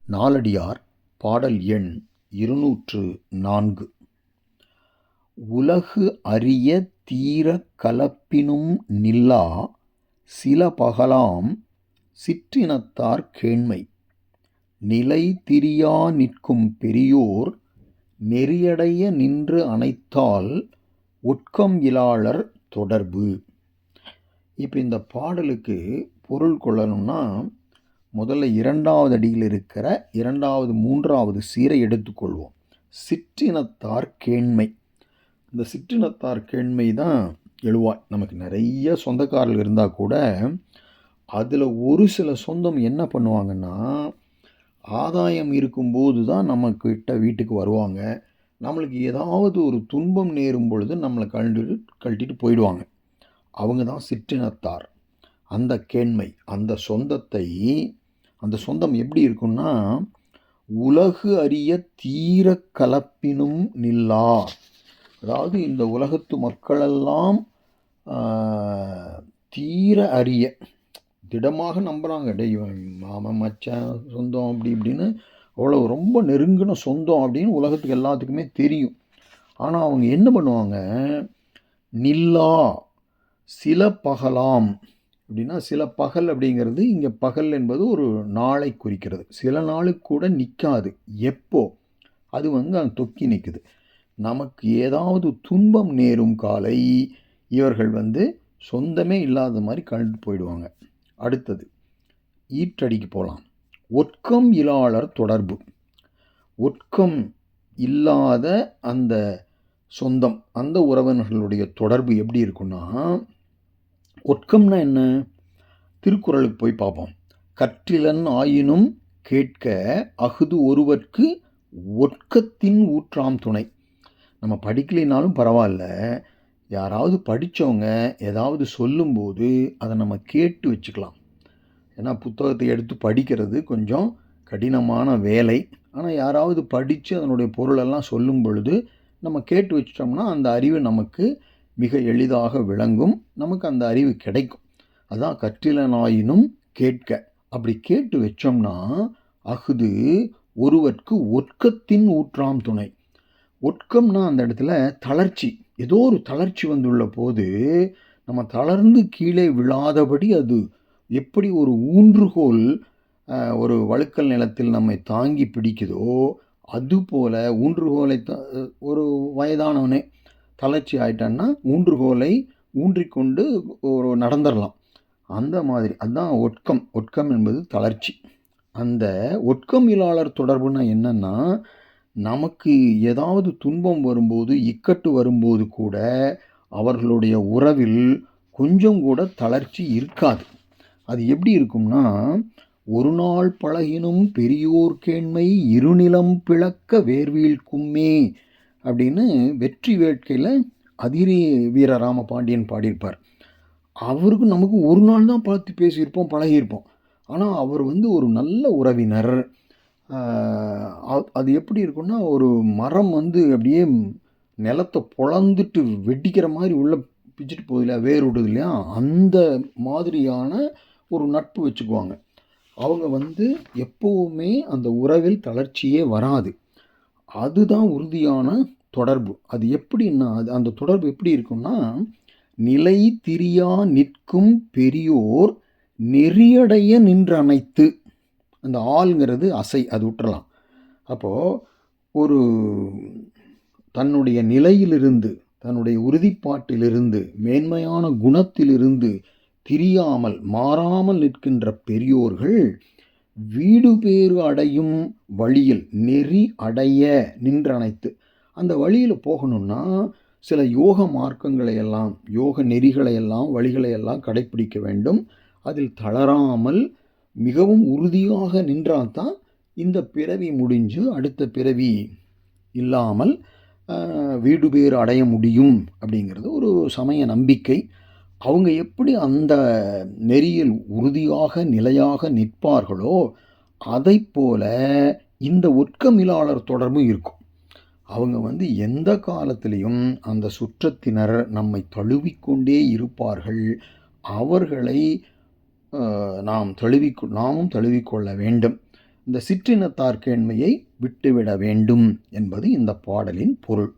நாலடியார் பாடல் எண் 204. உலகு அறிய தீரக் கலப்பினும் நில்லா சில பகலாம் சிற்றினத்தார் கேண்மை நிலை திரியா நிற்கும் பெரியோர் நெறியடைய நின்று அணைத்தால் ஒட்கம் இலாளர் தொடர்பு. இப்போ இந்த பாடலுக்கு பொருள் கொள்ளணும்னா முதல்ல இரண்டாவது அடியில் இருக்கிற இரண்டாவது மூன்றாவது சீரை எடுத்துக்கொள்வோம். சிற்றினத்தார் கேண்மை. இந்த சிற்றினத்தார் கேண்மை தான் எழுவாய். நமக்கு நிறைய சொந்தக்காரர்கள் இருந்தால் கூட அதில் ஒரு சில சொந்தம் என்ன பண்ணுவாங்கன்னா, ஆதாயம் இருக்கும்போது தான் நம்மக்கிட்ட வீட்டுக்கு வருவாங்க. நம்மளுக்கு ஏதாவது ஒரு துன்பம் நேரும் பொழுது நம்மளை கழட்டிட்டு போயிடுவாங்க. அவங்க தான் சிற்றினத்தார். அந்த கேண்மை, அந்த சொந்தம் எப்படி இருக்குன்னா, உலகு அறிய தீர கலப்பினும் நில்லா. அதாவது இந்த உலகத்து மக்களெல்லாம் தீர அறிய திடமாக நம்புகிறாங்க. மாமன் மச்சான் சொந்தம் அப்படி இப்படின்னு அவ்வளோ ரொம்ப நெருங்கின சொந்தம் அப்படின்னு உலகத்துக்கு எல்லாத்துக்குமே தெரியும். ஆனால் அவங்க என்ன பண்ணுவாங்க, நில்லா சில பகலாம் அப்படின்னா, சில பகல் அப்படிங்கிறது இங்கே பகல் என்பது ஒரு நாளை குறிக்கிறது. சில நாளுக்கு கூட நிற்காது. எப்போ அது அங்கே தொக்கி நிற்குது. நமக்கு ஏதாவது துன்பம் நேரும் காலை இவர்கள் சொந்தமே இல்லாத மாதிரி கழண்டு போயிடுவாங்க. அடுத்தது ஈற்றடிக்கு போகலாம். ஒட்கம் இலாளர் தொடர்பு. ஒட்கம் இல்லாத அந்த சொந்தம், அந்த உறவினர்களுடைய தொடர்பு எப்படி இருக்குன்னா, ஒட்கம்னா என்ன? திருக்குறளுக்கு போய் பார்ப்போம். கற்றிலன் ஆயினும் கேட்க அஃது ஒருவர்க்கு ஒட்கத்தின் ஊற்றாம் துணை. நம்ம படிக்கலைனாலும் பரவாயில்ல, யாராவது படித்தவங்க ஏதாவது சொல்லும்போது அதை நம்ம கேட்டு வச்சுக்கலாம். ஏன்னா புத்தகத்தை எடுத்து படிக்கிறது கொஞ்சம் கடினமான வேலை. ஆனால் யாராவது படித்து அதனுடைய பொருளெல்லாம் சொல்லும் பொழுது நம்ம கேட்டு வச்சிட்டோம்னா அந்த அறிவு நமக்கு மிக எளிதாக விளங்கும். நமக்கு அந்த அறிவு கிடைக்கும். அதான் கற்றிலனாயினும் கேட்க. அப்படி கேட்டு வச்சோம்னா அஃது ஒருவர்க்கு ஒட்கத்தின் ஊற்றாம் துணை. ஒட்கம்னா அந்த இடத்துல தளர்ச்சி, ஏதோ ஒரு தளர்ச்சி வந்துள்ள போது நம்ம தளர்ந்து கீழே விழாதபடி அது எப்படி ஒரு ஊன்றுகோல் ஒரு வழுக்கல் நிலத்தில் நம்மை தாங்கி பிடிக்குதோ, அதுபோல் ஊன்றுகோலை ஒரு வயதானவனே தளர்ச்சி ஆயிட்டான்னா ஊன்றுகோலை ஊன்றிக்கொண்டு ஒரு நடந்துடலாம். அந்த மாதிரி அதுதான் ஒட்கம். ஒட்கம் என்பது தளர்ச்சி. அந்த ஒட்கம் இலாளர் தொடர்புனா என்னன்னா, நமக்கு ஏதாவது துன்பம் வரும்போது, இக்கட்டு வரும்போது கூட அவர்களுடைய உறவில் கொஞ்சம் கூட தளர்ச்சி இருக்காது. அது எப்படி இருக்கும்னா, ஒரு நாள் பழகினும் பெரியோர் கேண்மை இருநிலம் பிளக்க வேர்வீழ்க்கும்மே அப்படின்னு வெற்றி வேட்கையில் அதிரி வீர ராமபாண்டியன் பாடியிருப்பார். அவருக்கு நமக்கு ஒரு நாள் தான் பார்த்து பேசியிருப்போம், பழகியிருப்போம். ஆனால் அவர் ஒரு நல்ல உறவினர். அது எப்படி இருக்குன்னா, ஒரு மரம் அப்படியே நிலத்தை பொளந்துட்டு வெட்டிக்கிற மாதிரி உள்ளே பிச்சுட்டு போகுது இல்லையா, வேர் விடுது இல்லையா, அந்த மாதிரியான ஒரு நட்பு வச்சுக்குவாங்க. அவங்க எப்போவுமே அந்த உறவில் தளர்ச்சியே வராது. அதுதான் உறுதியான தொடர்பு. அது எப்படின்னா, அந்த தொடர்பு எப்படி இருக்குன்னா, நிலை திரியா நிற்கும் பெரியோர் நெறியடைய நின்று அணைத்து. அந்த ஆள்ங்கிறது அசை, அது விட்டுறலாம். அப்போது ஒரு தன்னுடைய நிலையிலிருந்து, தன்னுடைய உறுதிப்பாட்டிலிருந்து, மேன்மையான குணத்திலிருந்து திரியாமல் மாறாமல் நிற்கின்ற பெரியோர்கள் வீடு பேறு அடையும் வழியில் நெறி அடைய நின்றணைத்து. அந்த வழியில் போகணும்னா சில யோக மார்க்கங்களை எல்லாம், யோக நெறிகளை எல்லாம், வழிகளை எல்லாம் கடைப்பிடிக்க வேண்டும். அதில் தளராமல் மிகவும் உறுதியாக நின்றால்தான் இந்த பிறவி முடிஞ்சு அடுத்த பிறவி இல்லாமல் வீடு பேறு அடைய முடியும் அப்படிங்கிறது ஒரு சமய நம்பிக்கை. அவங்க எப்படி அந்த நெறியில் உறுதியாக நிலையாக நிற்பார்களோ அதை போல இந்த ஒட்கமிலாளர் தொடர்பும் இருக்கும். அவங்க எந்த காலத்திலையும் அந்த சுற்றத்தினர் நம்மை தழுவிக்கொண்டே இருப்பார்கள். அவர்களை நாமும் தழுவிக்கொள்ள வேண்டும். இந்த சிற்றினத்தார் கேண்மையை விட்டுவிட வேண்டும் என்பது இந்த பாடலின் பொருள்.